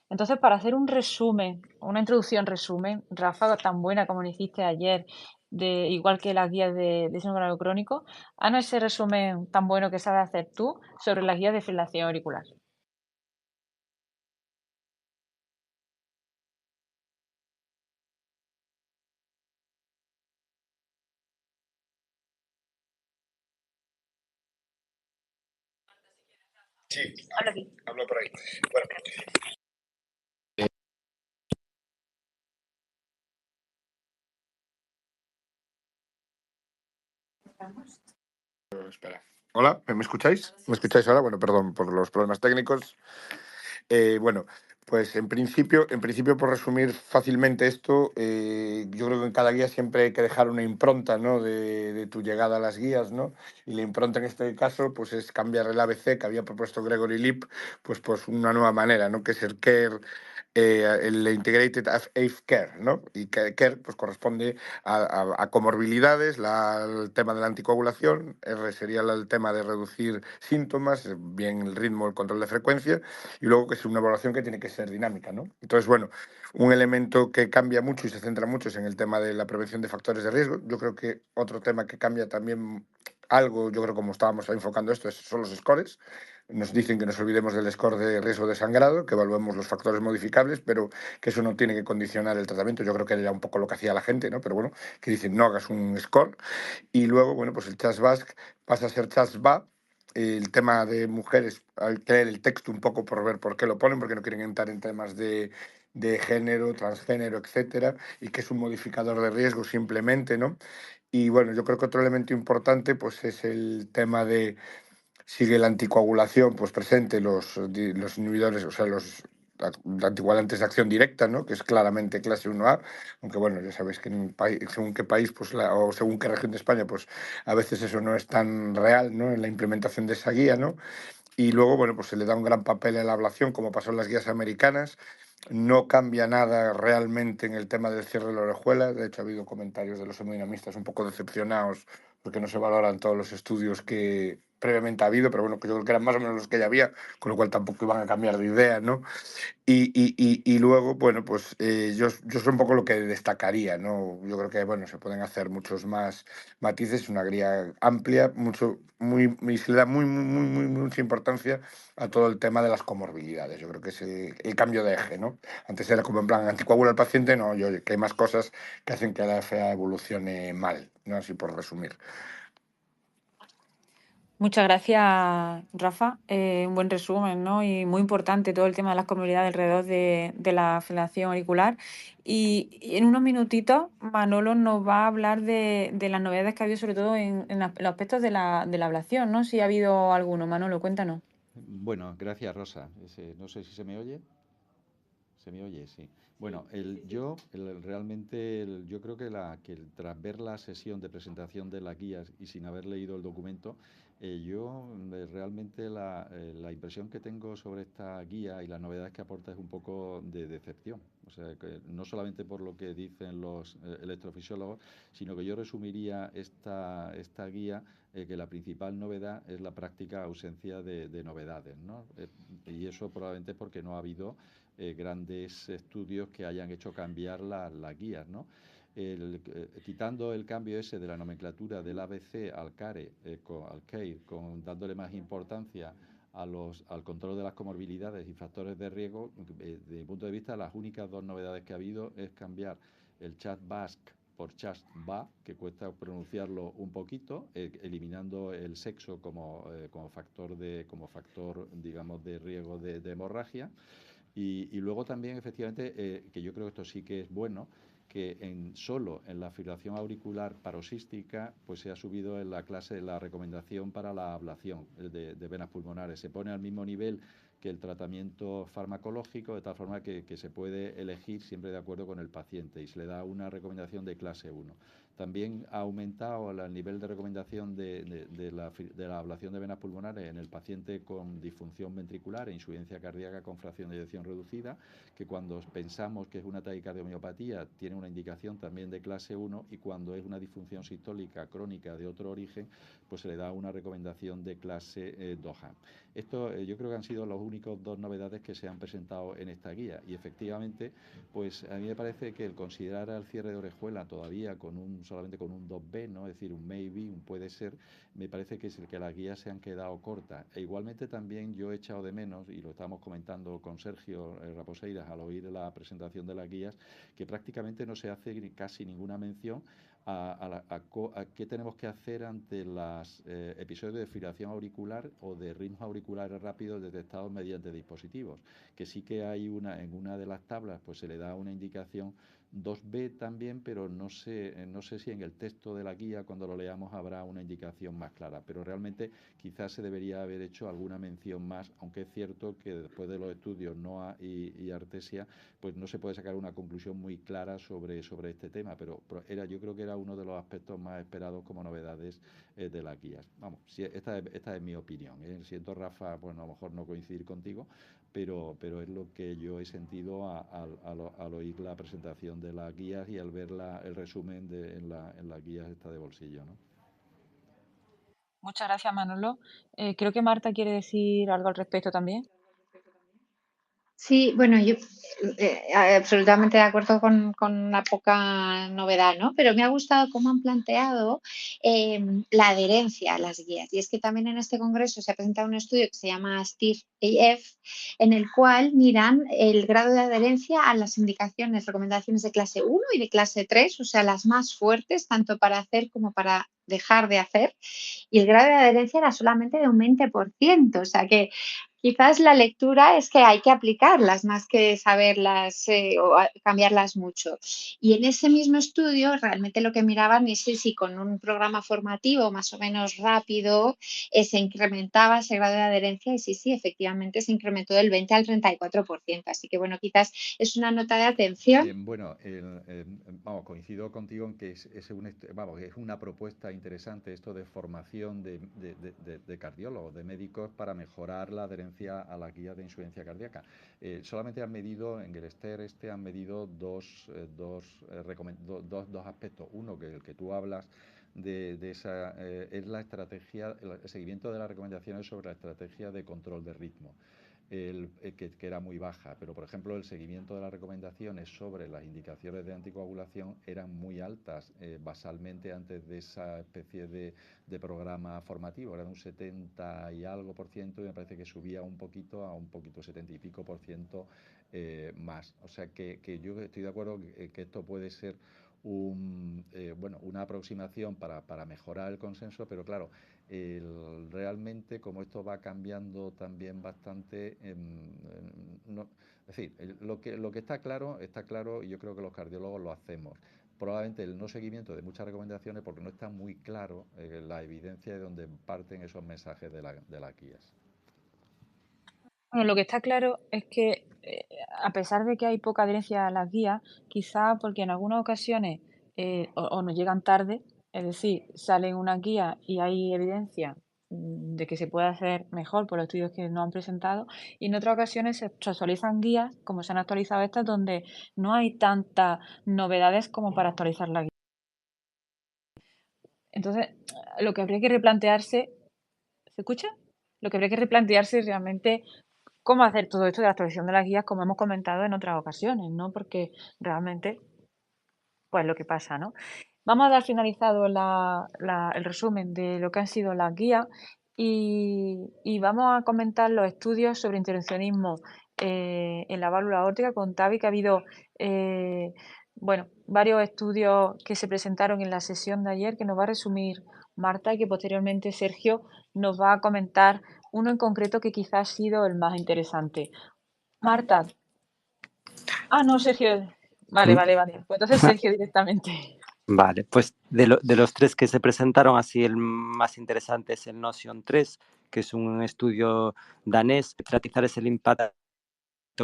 Entonces, para hacer un resumen, una introducción resumen, Rafa, tan buena como lo hiciste ayer, igual que las guías de síndrome crónico, haznos ese resumen tan bueno que sabes hacer tú sobre las guías de filación auricular. Sí, hablo por ahí. Bueno, espera. Hola, ¿me escucháis? ¿Me escucháis ahora? Bueno, perdón por los problemas técnicos. Bueno, pues en principio, por resumir fácilmente esto, yo creo que en cada guía siempre hay que dejar una impronta, ¿no? de tu llegada a las guías, ¿no? Y la impronta en este caso, pues es cambiar el ABC que había propuesto Gregory Lipp, pues una nueva manera, ¿no? Que es el care, el Integrated Age Care, ¿no? Y care pues corresponde a comorbilidades, el tema de la anticoagulación, R sería el tema de reducir síntomas, bien el ritmo, el control de frecuencia, y luego que es una evaluación que tiene que ser dinámica, ¿no? Entonces, bueno, un elemento que cambia mucho y se centra mucho es en el tema de la prevención de factores de riesgo. Yo creo que otro tema que cambia también algo, yo creo como estábamos enfocando esto, son los scores. Nos dicen que nos olvidemos del score de riesgo de sangrado, que evaluemos los factores modificables, pero que eso no tiene que condicionar el tratamiento. Yo creo que era un poco lo que hacía la gente, ¿no? Pero bueno, que dicen no hagas un score. Y luego, bueno, pues el CHAS-VASC pasa a ser CHAS-VA. El tema de mujeres, hay que leer el texto un poco por ver por qué lo ponen, porque no quieren entrar en temas de género, transgénero, etcétera, y que es un modificador de riesgo simplemente, ¿no? Y bueno, yo creo que otro elemento importante pues es el tema de sigue la anticoagulación pues presente, los inhibidores, o sea, los anticoagulantes de acción directa, ¿no? Que es claramente clase 1A, aunque bueno, ya sabéis que según qué país pues o según qué región de España, pues a veces eso no es tan real, ¿no? En la implementación de esa guía, ¿no? Y luego, bueno, pues se le da un gran papel a la ablación, como pasó en las guías americanas. No cambia nada realmente en el tema del cierre de la orejuela. De hecho, ha habido comentarios de los hemodinamistas un poco decepcionados porque no se valoran todos los estudios que previamente ha habido, pero bueno, que yo creo que eran más o menos los que ya había, con lo cual tampoco iban a cambiar de idea, ¿no? Y luego, bueno, pues yo soy un poco lo que destacaría, ¿no? Yo creo que, bueno, se pueden hacer muchos más matices, una guía amplia, y se le da mucha importancia a todo el tema de las comorbilidades. Yo creo que es el cambio de eje, ¿no? Antes era como en plan, anticoagula al paciente, no, que hay más cosas que hacen que la FA evolucione mal, ¿no? Así por resumir. Muchas gracias, Rafa. Un buen resumen, ¿no? Y muy importante todo el tema de las comunidades alrededor de la fibrilación auricular. Y en unos minutitos, Manolo nos va a hablar de las novedades que ha habido, sobre todo en los aspectos de la ablación, ¿no? Si ha habido alguno. Manolo, cuéntanos. Bueno, gracias, Rosa. No sé si se me oye. ¿Se me oye? Sí. Bueno, yo creo que tras ver la sesión de presentación de las guías y sin haber leído el documento, realmente la impresión que tengo sobre esta guía y las novedades que aporta es un poco de decepción. O sea, que no solamente por lo que dicen los electrofisiólogos, sino que yo resumiría esta guía que la principal novedad es la práctica ausencia de novedades, ¿no? Y eso probablemente porque no ha habido grandes estudios que hayan hecho cambiar las guías, ¿no? Quitando el cambio ese de la nomenclatura del ABC al CARE, al CARE, dándole más importancia al control de las comorbilidades y factores de riesgo, desde mi punto de vista, las únicas dos novedades que ha habido es cambiar el CHAS-VASC por CHAS-VA, que cuesta pronunciarlo un poquito, eliminando el sexo como factor, digamos, de riesgo de hemorragia. Y luego también, efectivamente, que yo creo que esto sí que es bueno, que solo en la fibrilación auricular paroxística pues se ha subido en la clase la recomendación para la ablación de venas pulmonares. Se pone al mismo nivel que el tratamiento farmacológico, de tal forma que se puede elegir siempre de acuerdo con el paciente y se le da una recomendación de clase 1. También ha aumentado el nivel de recomendación de la ablación de venas pulmonares en el paciente con disfunción ventricular e insuficiencia cardíaca con fracción de eyección reducida, que cuando pensamos que es una taquicardiomiopatía tiene una indicación también de clase 1 y cuando es una disfunción sistólica crónica de otro origen, pues se le da una recomendación de clase 2A. Esto yo creo que han sido las únicas dos novedades que se han presentado en esta guía y efectivamente pues a mí me parece que el considerar el cierre de orejuela todavía solamente con un 2B, ¿no? Es decir, un maybe, un puede ser, me parece que es el que las guías se han quedado cortas. E igualmente también yo he echado de menos, y lo estábamos comentando con Sergio Raposeiras al oír la presentación de las guías, que prácticamente no se hace casi ninguna mención a qué tenemos que hacer ante los episodios de fibrilación auricular o de ritmos auriculares rápidos detectados mediante dispositivos. Que sí que hay en una de las tablas pues se le da una indicación 2B también, pero no sé si en el texto de la guía cuando lo leamos habrá una indicación más clara, pero realmente quizás se debería haber hecho alguna mención más, aunque es cierto que después de los estudios NOAA y Artesia pues no se puede sacar una conclusión muy clara sobre este tema, pero yo creo que era uno de los aspectos más esperados como novedades de las guías. Vamos, esta es mi opinión, ¿eh? Siento, Rafa, bueno, a lo mejor no coincidir contigo, pero es lo que yo he sentido al oír la presentación de las guías y al ver el resumen en las guías esta de bolsillo, ¿no? Muchas gracias, Manolo. Creo que Marta quiere decir algo al respecto también. Sí, bueno, yo absolutamente de acuerdo con la poca novedad, ¿no? Pero me ha gustado cómo han planteado la adherencia a las guías. Y es que también en este congreso se ha presentado un estudio que se llama STIR-AF, en el cual miran el grado de adherencia a las indicaciones, recomendaciones de clase 1 y de clase 3, o sea, las más fuertes, tanto para hacer como para dejar de hacer. Y el grado de adherencia era solamente de un 20%, o sea que quizás la lectura es que hay que aplicarlas más que saberlas o cambiarlas mucho. Y en ese mismo estudio realmente lo que miraban es si con un programa formativo más o menos rápido se incrementaba ese grado de adherencia y sí, efectivamente se incrementó del 20 al 34%. Así que bueno, quizás es una nota de atención. Bueno, vamos, coincido contigo en que es una propuesta interesante esto de formación de cardiólogos, de médicos para mejorar la adherencia a la guía de insuficiencia cardíaca. Solamente han medido, en el STER han medido dos aspectos. Uno, que el que tú hablas de esa, es la estrategia, el seguimiento de las recomendaciones sobre la estrategia de control de ritmo. Que era muy baja, pero por ejemplo el seguimiento de las recomendaciones sobre las indicaciones de anticoagulación eran muy altas basalmente antes de esa especie de programa formativo, era de un 70 y algo por ciento y me parece que subía un poquito a 70 y pico por ciento más. O sea que yo estoy de acuerdo que esto puede ser una aproximación para mejorar el consenso, pero claro, realmente como esto va cambiando también bastante, es decir, lo que está claro y yo creo que los cardiólogos lo hacemos. Probablemente el no seguimiento de muchas recomendaciones porque no está muy claro la evidencia de donde parten esos mensajes de las guías. Bueno, lo que está claro es que a pesar de que hay poca adherencia a las guías, quizá porque en algunas ocasiones o nos llegan tarde, es decir, salen una guía y hay evidencia de que se puede hacer mejor por los estudios que nos han presentado, y en otras ocasiones se actualizan guías, como se han actualizado estas, donde no hay tantas novedades como para actualizar la guía. Entonces, lo que habría que replantearse, ¿se escucha? Lo que habría que replantearse es realmente cómo hacer todo esto de la actualización de las guías, como hemos comentado en otras ocasiones, ¿no? Porque realmente, pues lo que pasa, ¿no? Vamos a dar finalizado el resumen de lo que han sido las guías y vamos a comentar los estudios sobre intervencionismo en la válvula aórtica con TAVI, que ha habido varios estudios que se presentaron en la sesión de ayer, que nos va a resumir Marta y que posteriormente Sergio nos va a comentar uno en concreto que quizás ha sido el más interesante. Marta. Ah, no, Sergio. Vale. Pues entonces Sergio directamente. Vale, pues de los tres que se presentaron, así el más interesante es el Notion 3, que es un estudio danés. Tratizar es el impacto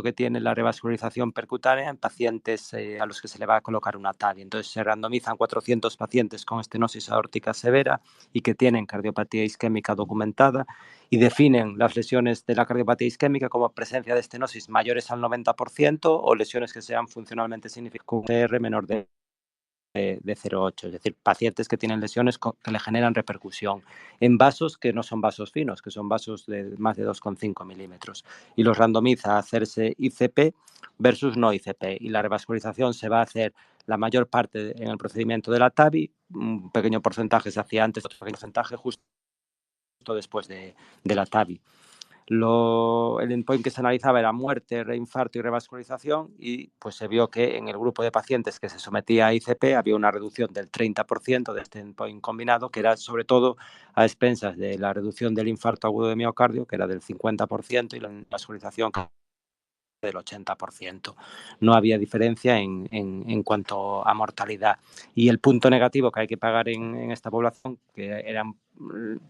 que tiene la revascularización percutánea en pacientes a los que se le va a colocar una TAVI. Entonces se randomizan 400 pacientes con estenosis aórtica severa y que tienen cardiopatía isquémica documentada y definen las lesiones de la cardiopatía isquémica como presencia de estenosis mayores al 90% o lesiones que sean funcionalmente significativas con CR menor de 0,8, es decir, pacientes que tienen lesiones que le generan repercusión en vasos que no son vasos finos, que son vasos de más de 2,5 milímetros, y los randomiza a hacerse ICP versus no ICP, y la revascularización se va a hacer la mayor parte en el procedimiento de la TAVI, un pequeño porcentaje se hacía antes, otro pequeño porcentaje justo después de la TAVI. El endpoint que se analizaba era muerte, reinfarto y revascularización, y pues se vio que en el grupo de pacientes que se sometía a ICP había una reducción del 30% de este endpoint combinado, que era sobre todo a expensas de la reducción del infarto agudo de miocardio, que era del 50%, y la vascularización del 80%. No había diferencia en cuanto a mortalidad. Y el punto negativo que hay que pagar en esta población, que eran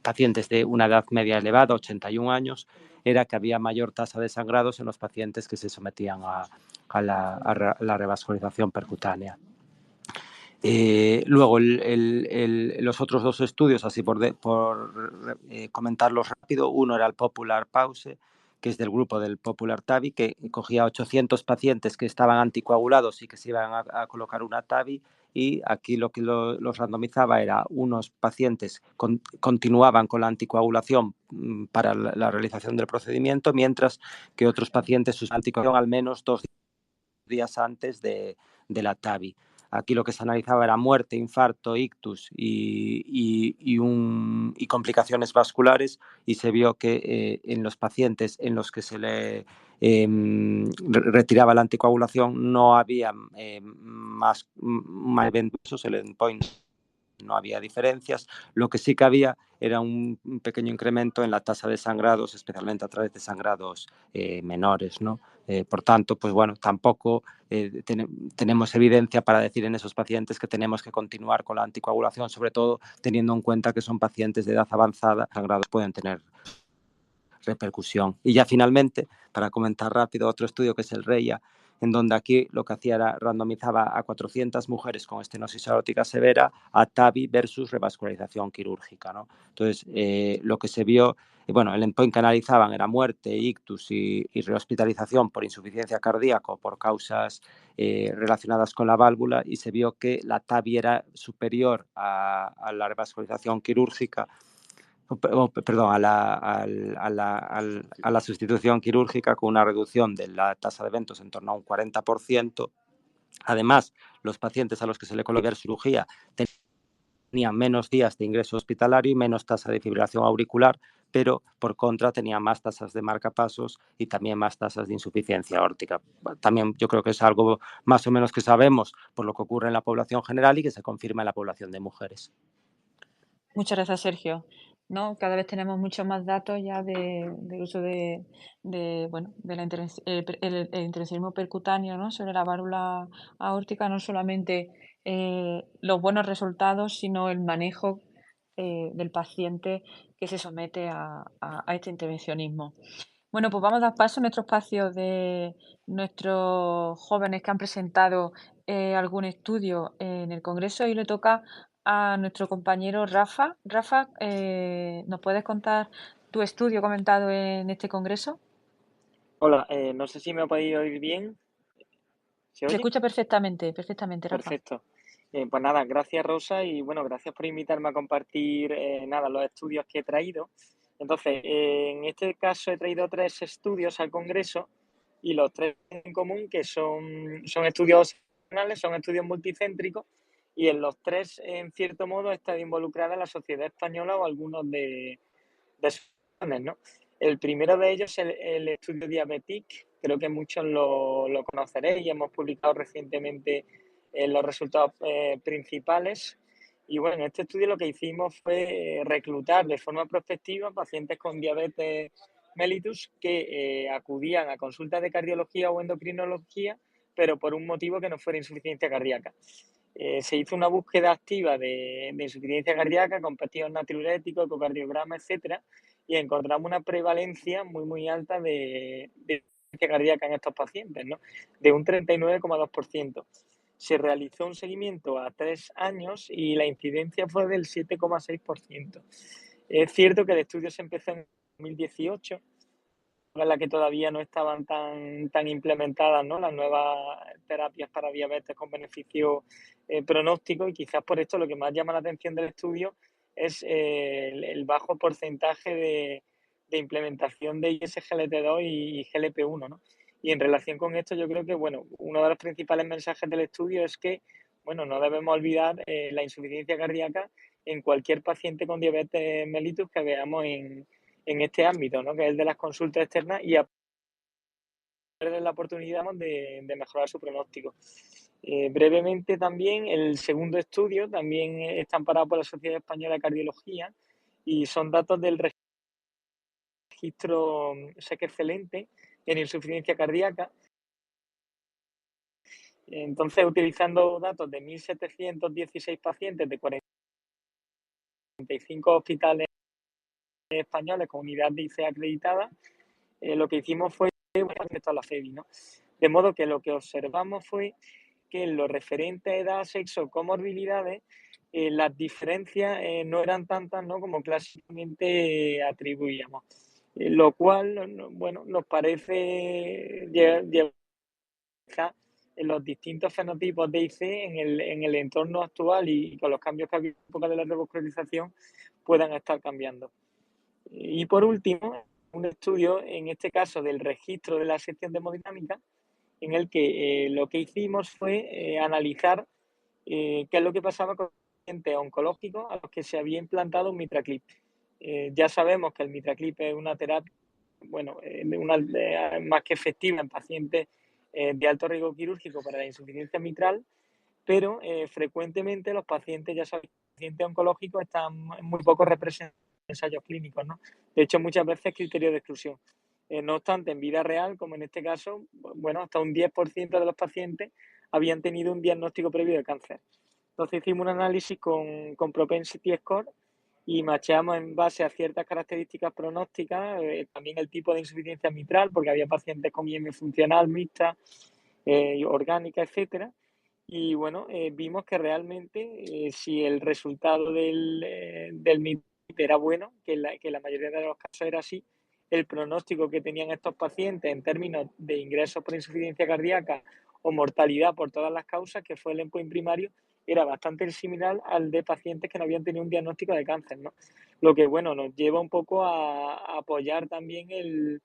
pacientes de una edad media elevada, 81 años, era que había mayor tasa de sangrados en los pacientes que se sometían a la revascularización percutánea. Luego, los otros dos estudios, así por comentarlos rápido, uno era el Popular Pause, que es del grupo del Popular TAVI, que cogía 800 pacientes que estaban anticoagulados y que se iban a colocar una TAVI, y aquí lo que los randomizaba era unos pacientes continuaban con la anticoagulación para la realización del procedimiento, mientras que otros pacientes su anticoagulación al menos 2 días antes de la TAVI. Aquí lo que se analizaba era muerte, infarto, ictus y complicaciones vasculares, y se vio que en los pacientes en los que se le retiraba la anticoagulación no había más eventos, el endpoint no había diferencias. Lo que sí que había era un pequeño incremento en la tasa de sangrados, especialmente a través de sangrados menores, ¿no? Por tanto, pues bueno, tampoco tenemos evidencia para decir en esos pacientes que tenemos que continuar con la anticoagulación, sobre todo teniendo en cuenta que son pacientes de edad avanzada, sangrados pueden tener repercusión. Y ya finalmente, para comentar rápido, otro estudio que es el REIA, en donde aquí lo que hacía era randomizaba a 400 mujeres con estenosis aórtica severa a TAVI versus revascularización quirúrgica, ¿no? Entonces, lo que se vio, bueno, el endpoint que analizaban era muerte, ictus y rehospitalización por insuficiencia cardíaca o por causas relacionadas con la válvula, y se vio que la TAVI era superior a la revascularización quirúrgica, perdón, a la sustitución quirúrgica, con una reducción de la tasa de eventos en torno a un 40%. Además, los pacientes a los que se le colocó cirugía tenían menos días de ingreso hospitalario y menos tasa de fibrilación auricular, pero por contra tenían más tasas de marcapasos y también más tasas de insuficiencia aórtica. También yo creo que es algo más o menos que sabemos por lo que ocurre en la población general y que se confirma en la población de mujeres. Muchas gracias, Sergio. ¿No? Cada vez tenemos muchos más datos ya del uso de la el intervencionismo percutáneo, ¿no? Sobre la válvula aórtica, no solamente los buenos resultados, sino el manejo del paciente que se somete a este intervencionismo. Bueno, pues vamos a dar paso a nuestro espacio de nuestros jóvenes que han presentado algún estudio en el Congreso, y le toca a nuestro compañero Rafa. Rafa, ¿nos puedes contar tu estudio comentado en este Congreso? Hola, no sé si me podéis oír bien. ¿Se Se oye? escucha perfectamente, perfectamente, Rafa. Perfecto. Pues nada, gracias Rosa, y bueno, gracias por invitarme a compartir los estudios que he traído. Entonces, en este caso he traído 3 estudios al Congreso, y los 3 en común que son estudios nacionales, son estudios multicéntricos, y en los 3, en cierto modo, está involucrada la sociedad española o algunos de sus planes, ¿no? El primero de ellos es el estudio Diabetic, creo que muchos lo conoceréis y hemos publicado recientemente los resultados principales. Y bueno, en este estudio lo que hicimos fue reclutar de forma prospectiva pacientes con diabetes mellitus que acudían a consultas de cardiología o endocrinología, pero por un motivo que no fuera insuficiencia cardíaca. Se hizo una búsqueda activa de insuficiencia cardíaca con partidos natriuréticos, ecocardiograma, etcétera, y encontramos una prevalencia muy, muy alta de insuficiencia cardíaca en estos pacientes, ¿no? De un 39,2%. Se realizó un seguimiento a 3 años y la incidencia fue del 7,6%. Es cierto que el estudio se empezó en 2018, en la que todavía no estaban tan implementadas, ¿no?, las nuevas terapias para diabetes con beneficio pronóstico, y quizás por esto lo que más llama la atención del estudio es el bajo porcentaje de implementación de ISGLT2 y GLP-1, ¿no? Y en relación con esto, yo creo que, bueno, uno de los principales mensajes del estudio es que, bueno, no debemos olvidar la insuficiencia cardíaca en cualquier paciente con diabetes mellitus que veamos en en este ámbito, ¿no? Que es el de las consultas externas, y a darle la oportunidad de mejorar su pronóstico. Brevemente también, el segundo estudio también está amparado por la Sociedad Española de Cardiología y son datos del registro SEC excelente en insuficiencia cardíaca. Entonces, utilizando datos de 1.716 pacientes de 45 hospitales españoles con unidad de ICE acreditada, lo que hicimos fue respecto a la FEBI, ¿no? De modo que lo que observamos fue que en lo referente a edad, sexo, comorbilidades, las diferencias no eran tantas, ¿no?, como clásicamente atribuíamos. Lo cual, bueno, nos parece llevar en los distintos fenotipos de IC en el entorno actual y con los cambios que ha habido en época de la revascularización puedan estar cambiando. Y por último, un estudio, en este caso del registro de la sección de hemodinámica, en el que lo que hicimos fue analizar qué es lo que pasaba con pacientes oncológicos a los que se había implantado un MitraClip. Ya sabemos que el MitraClip es una terapia, bueno, más que efectiva en pacientes de alto riesgo quirúrgico para la insuficiencia mitral, pero frecuentemente los pacientes, ya sabéis, pacientes oncológicos están muy poco representados en ensayos clínicos, ¿no? De hecho, muchas veces criterio de exclusión. No obstante, en vida real, como en este caso, bueno, hasta un 10% de los pacientes habían tenido un diagnóstico previo de cáncer. Entonces hicimos un análisis con Propensity Score y macheamos en base a ciertas características pronósticas, también el tipo de insuficiencia mitral, porque había pacientes con IM funcional, mixta, orgánica, etcétera. Y bueno, vimos que realmente si el resultado del MIT era bueno, que la mayoría de los casos era así, el pronóstico que tenían estos pacientes en términos de ingresos por insuficiencia cardíaca o mortalidad por todas las causas, que fue el endpoint primario, era bastante similar al de pacientes que no habían tenido un diagnóstico de cáncer, ¿no? Lo que, bueno, nos lleva un poco a apoyar también el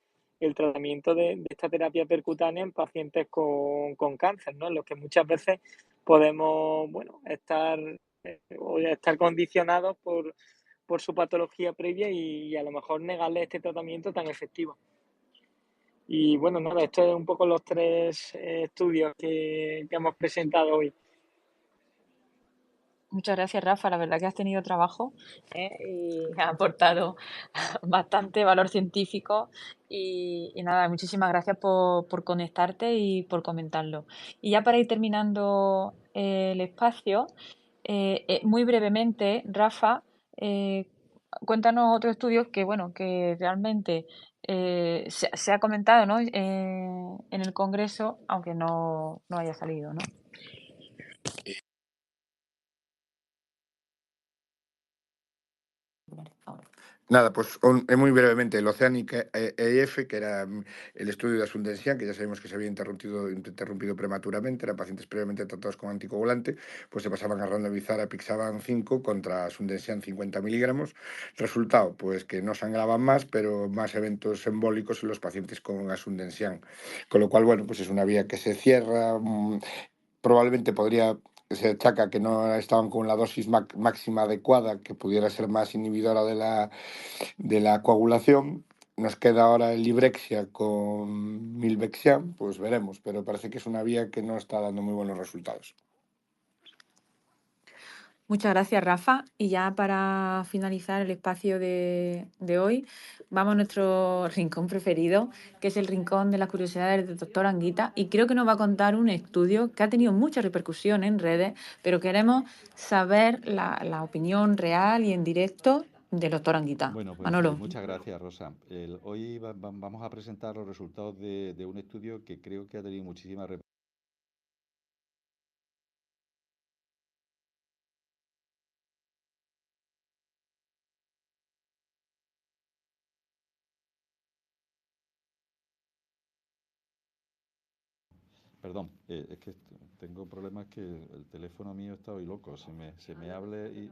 tratamiento de esta terapia percutánea en pacientes con cáncer, ¿no? En los que muchas veces podemos, bueno, estar condicionados por su patología previa y a lo mejor negarle este tratamiento tan efectivo. Y bueno, nada, esto es un poco los tres estudios que hemos presentado hoy. Muchas gracias, Rafa. La verdad que has tenido trabajo y has aportado bastante valor científico y nada, muchísimas gracias por conectarte y por comentarlo. Y ya para ir terminando el espacio, muy brevemente, Rafa, cuéntanos otro estudio que, bueno, que realmente se ha comentado, ¿no?, en el Congreso, aunque no haya salido, ¿no? Nada, pues muy brevemente, el Oceanic EF, que era el estudio de Asundensian, que ya sabemos que se había interrumpido prematuramente, eran pacientes previamente tratados con anticoagulante, pues se pasaban a randomizar a Pixaban 5 contra Asundensian 50 miligramos. Resultado, pues que no sangraban más, pero más eventos embólicos en los pacientes con Asundensian. Con lo cual, bueno, pues es una vía que se cierra, probablemente se achaca que no estaban con la dosis máxima adecuada, que pudiera ser más inhibidora de la coagulación. Nos queda ahora el Librexia con Milvexian, pues veremos, pero parece que es una vía que no está dando muy buenos resultados. Muchas gracias, Rafa. Y ya para finalizar el espacio de hoy, vamos a nuestro rincón preferido, que es el rincón de las curiosidades del doctor Anguita. Y creo que nos va a contar un estudio que ha tenido mucha repercusión en redes, pero queremos saber la opinión real y en directo del doctor Anguita. Bueno, pues Manolo. muchas gracias, Rosa. Hoy vamos a presentar los resultados de un estudio que creo que ha tenido muchísima repercusión. Perdón, es que tengo problemas que el teléfono mío está hoy loco, se me hable y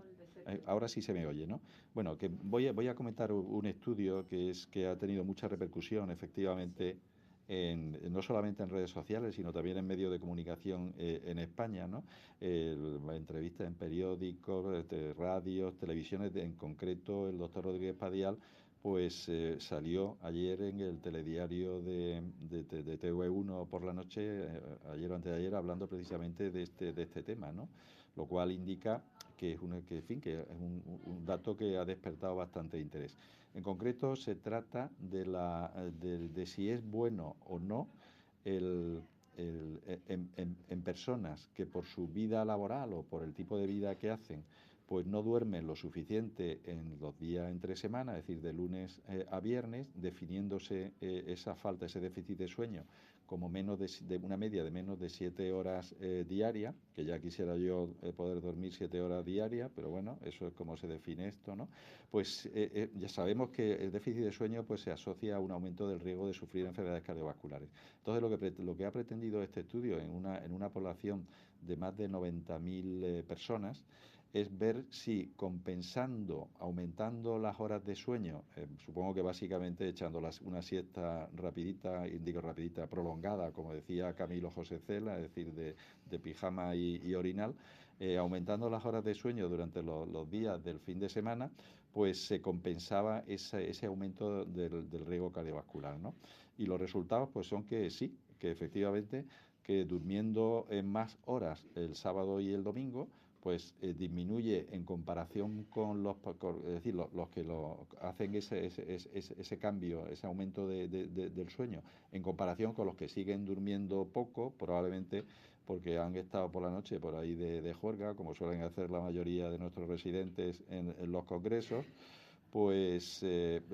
ahora sí se me oye, ¿no? Bueno, que voy a comentar un estudio que ha tenido mucha repercusión efectivamente no solamente en redes sociales, sino también en medios de comunicación en España, ¿no? Entrevistas en periódicos, radios, televisiones, en concreto el doctor Rodríguez Padial pues salió ayer en el telediario de TV1 por la noche, ayer o antes de ayer, hablando precisamente de este tema, ¿no? Lo cual indica que es un dato que ha despertado bastante interés. En concreto, se trata de si es bueno o no en personas que por su vida laboral o por el tipo de vida que hacen, pues no duermen lo suficiente en los días entre semana, es decir, de lunes a viernes, definiéndose esa falta, ese déficit de sueño como menos de una media de menos de 7 horas diarias, que ya quisiera yo poder dormir 7 horas diarias, pero bueno, eso es como se define esto, ¿no? Pues ya sabemos que el déficit de sueño pues se asocia a un aumento del riesgo de sufrir enfermedades cardiovasculares. Entonces, lo que ha pretendido este estudio en una población de más de 90.000 personas es ver si compensando, aumentando las horas de sueño, supongo que básicamente echando una siesta rapidita, rapidita, prolongada, como decía Camilo José Cela, es decir, de pijama y orinal, aumentando las horas de sueño durante los días del fin de semana, pues se compensaba ese aumento del riesgo cardiovascular, ¿no? Y los resultados pues son que sí, que efectivamente que durmiendo en más horas el sábado y el domingo, pues disminuye en comparación con es decir, los que hacen ese cambio, ese aumento del sueño, en comparación con los que siguen durmiendo poco, probablemente porque han estado por la noche por ahí de juerga, como suelen hacer la mayoría de nuestros residentes en los congresos, pues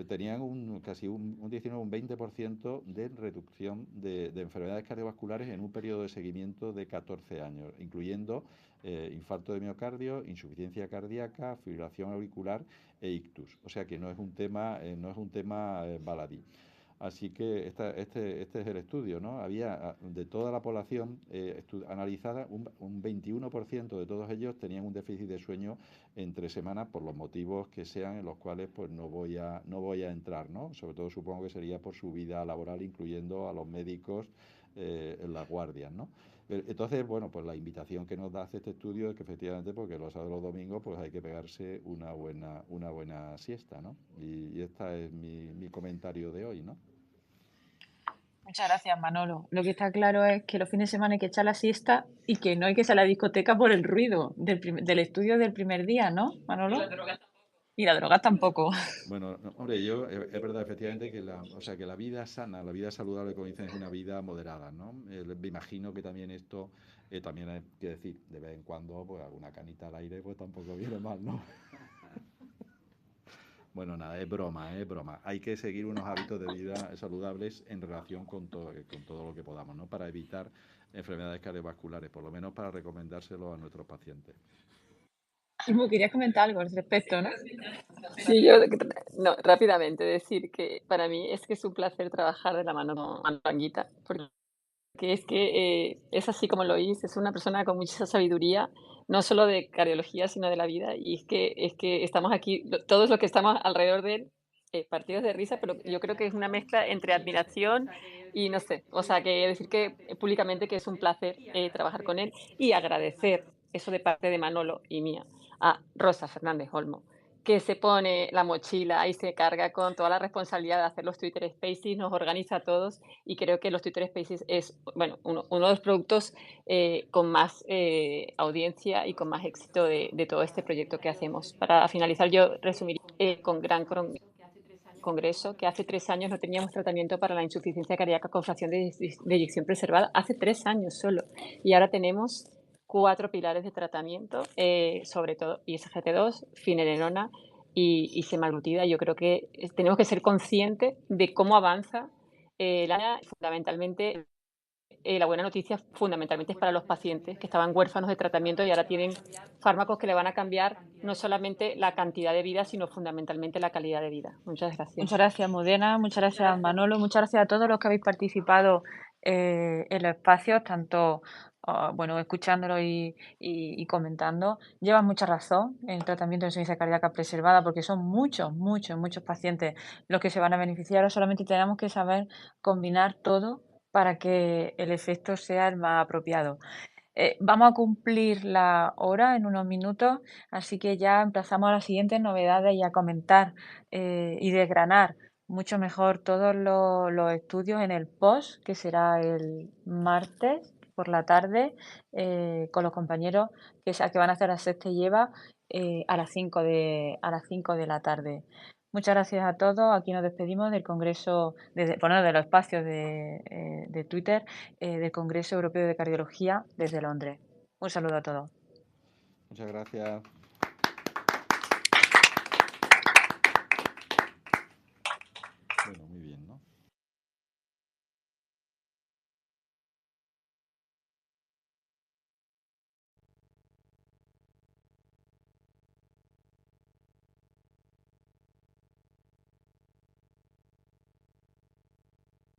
tenían casi un 19, un 20% de reducción de enfermedades cardiovasculares en un periodo de seguimiento de 14 años, incluyendo infarto de miocardio, insuficiencia cardíaca, fibrilación auricular e ictus. O sea que no es un tema, baladí. Así que este es el estudio, ¿no? Había de toda la población analizada, un 21% de todos ellos tenían un déficit de sueño entre semanas por los motivos que sean, en los cuales pues no voy a entrar, ¿no? Sobre todo supongo que sería por su vida laboral, incluyendo a los médicos en las guardias, ¿no? Entonces, bueno, pues la invitación que nos da este estudio es que efectivamente, porque los sábados y los domingos, pues hay que pegarse una buena siesta, ¿no? Y este es mi comentario de hoy, ¿no? Muchas gracias, Manolo. Lo que está claro es que los fines de semana hay que echar la siesta y que no hay que ir a la discoteca por el ruido del estudio del primer día, ¿no, Manolo? Y la droga tampoco. Bueno, no, hombre, es verdad efectivamente que que la vida sana, la vida saludable, como dicen, es una vida moderada, ¿no? Me imagino que también esto, también hay que decir, de vez en cuando, pues alguna canita al aire, pues tampoco viene mal, ¿no? Bueno, nada, es broma. Hay que seguir unos hábitos de vida saludables en relación con todo lo que podamos, ¿no? Para evitar enfermedades cardiovasculares, por lo menos para recomendárselo a nuestros pacientes. Ismo, querías comentar algo al respecto, ¿no? Sí, no, rápidamente decir que para mí es que es un placer trabajar de la mano con Manolo Anguita, porque es que es así como lo oís, es una persona con mucha sabiduría, no solo de cardiología, sino de la vida, y es que estamos aquí, todos los que estamos alrededor de él, partidos de risa, pero yo creo que es una mezcla entre admiración y no sé, o sea, que decir que públicamente que es un placer trabajar con él y agradecer eso de parte de Manolo y mía a Rosa Fernández Olmo, que se pone la mochila y se carga con toda la responsabilidad de hacer los Twitter Spaces, nos organiza a todos y creo que los Twitter Spaces es bueno, uno de los productos con más audiencia y con más éxito de todo este proyecto que hacemos. Para finalizar, yo resumiría con gran congreso que hace 3 años no teníamos tratamiento para la insuficiencia cardíaca con fracción de eyección preservada, hace 3 años solo, y ahora tenemos 4 pilares de tratamiento, sobre todo ISGT2, finerenona y semaglutida. Yo creo que tenemos que ser conscientes de cómo avanza fundamentalmente. La buena noticia fundamentalmente es para los pacientes que estaban huérfanos de tratamiento y ahora tienen fármacos que le van a cambiar no solamente la cantidad de vida, sino fundamentalmente la calidad de vida. Muchas gracias. Muchas gracias, Modena. Muchas gracias, Manolo. Muchas gracias a todos los que habéis participado en los espacios, tanto bueno, escuchándolo y comentando. Llevan mucha razón en el tratamiento de insuficiencia cardíaca preservada, porque son muchos pacientes los que se van a beneficiar. Ahora solamente tenemos que saber combinar todo para que el efecto sea el más apropiado. Vamos a cumplir la hora en unos minutos, así que ya emplazamos a las siguientes novedades y a comentar y desgranar mucho mejor todos los estudios en el post, que será el martes por la tarde, con los compañeros que van a hacer la sexta y EVA a las 5 de la tarde. Muchas gracias a todos. Aquí nos despedimos del Congreso, de los espacios de Twitter, del Congreso Europeo de Cardiología desde Londres. Un saludo a todos. Muchas gracias.